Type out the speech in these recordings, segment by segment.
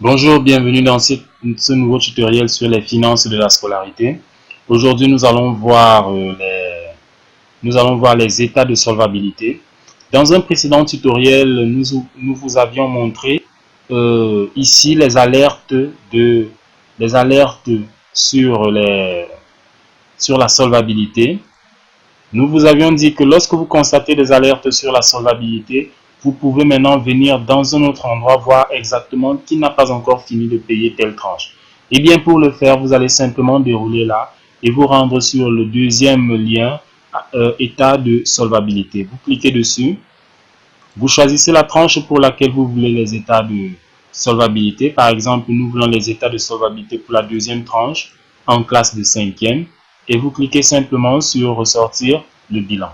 Bonjour, bienvenue dans ce nouveau tutoriel sur les finances de la scolarité. Aujourd'hui, nous allons voir les états de solvabilité. Dans un précédent tutoriel, nous vous avions montré ici les alertes sur la solvabilité. Nous vous avions dit que lorsque vous constatez des alertes sur la solvabilité, vous pouvez maintenant venir dans un autre endroit voir exactement qui n'a pas encore fini de payer telle tranche. Et bien pour le faire, vous allez simplement dérouler là et vous rendre sur le deuxième lien, état de solvabilité. Vous cliquez dessus, vous choisissez la tranche pour laquelle vous voulez les états de solvabilité. Par exemple, nous voulons les états de solvabilité pour la deuxième tranche en classe de 5e et vous cliquez simplement sur ressortir le bilan.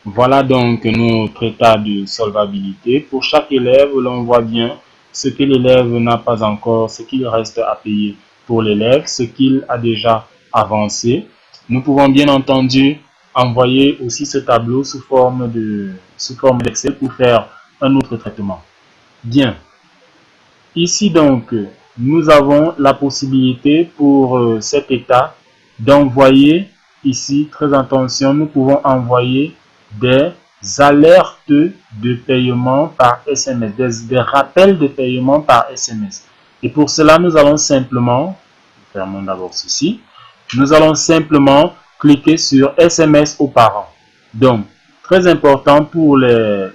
Voilà donc notre état de solvabilité. Pour chaque élève, l'on voit bien ce que l'élève n'a pas encore, ce qu'il reste à payer pour l'élève, ce qu'il a déjà avancé. Nous pouvons bien entendu envoyer aussi ce tableau sous forme d'Excel pour faire un autre traitement. Bien. Ici donc, nous avons la possibilité pour cet état d'envoyer, ici, très attention, nous pouvons envoyer des alertes de paiement par SMS, des rappels de paiement par SMS. Et pour cela, nous allons simplement, fermons d'abord ceci, nous allons simplement cliquer sur SMS aux parents. Donc, très important pour les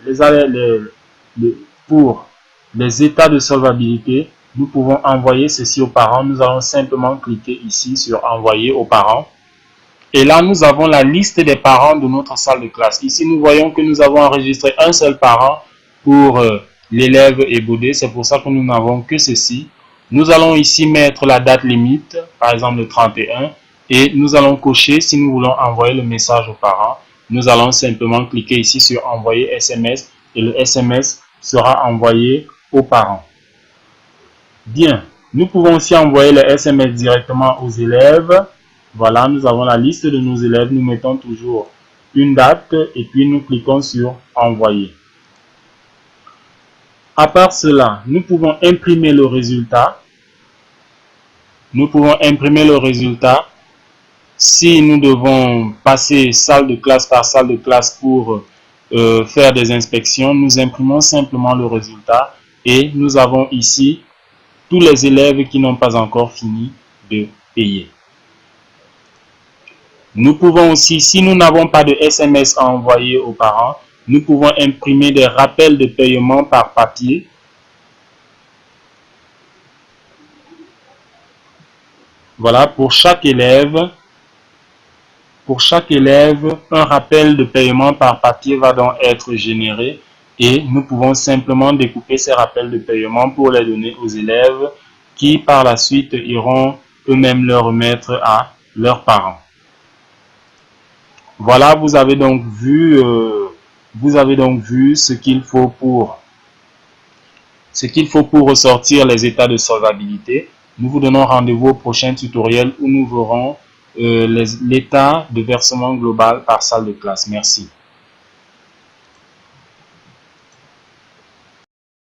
états de solvabilité, nous pouvons envoyer ceci aux parents. Nous allons simplement cliquer ici sur envoyer aux parents. Et là, nous avons la liste des parents de notre salle de classe. Ici, nous voyons que nous avons enregistré un seul parent pour l'élève Eboudé. C'est pour ça que nous n'avons que ceci. Nous allons ici mettre la date limite, par exemple le 31. Et nous allons cocher si nous voulons envoyer le message aux parents. Nous allons simplement cliquer ici sur envoyer SMS. Et le SMS sera envoyé aux parents. Bien, nous pouvons aussi envoyer les SMS directement aux élèves. Voilà, nous avons la liste de nos élèves. Nous mettons toujours une date et puis nous cliquons sur envoyer. À part cela, nous pouvons imprimer le résultat. Nous pouvons imprimer le résultat. Si nous devons passer salle de classe par salle de classe pour faire des inspections, nous imprimons simplement le résultat et nous avons ici tous les élèves qui n'ont pas encore fini de payer. Nous pouvons aussi, si nous n'avons pas de SMS à envoyer aux parents, nous pouvons imprimer des rappels de paiement par papier. Voilà, pour chaque élève, un rappel de paiement par papier va donc être généré et nous pouvons simplement découper ces rappels de paiement pour les donner aux élèves qui par la suite iront eux-mêmes le remettre à leurs parents. Voilà, vous avez donc vu ce qu'il faut pour ressortir les états de solvabilité. Nous vous donnons rendez-vous au prochain tutoriel où nous verrons l'état de versement global par salle de classe. Merci.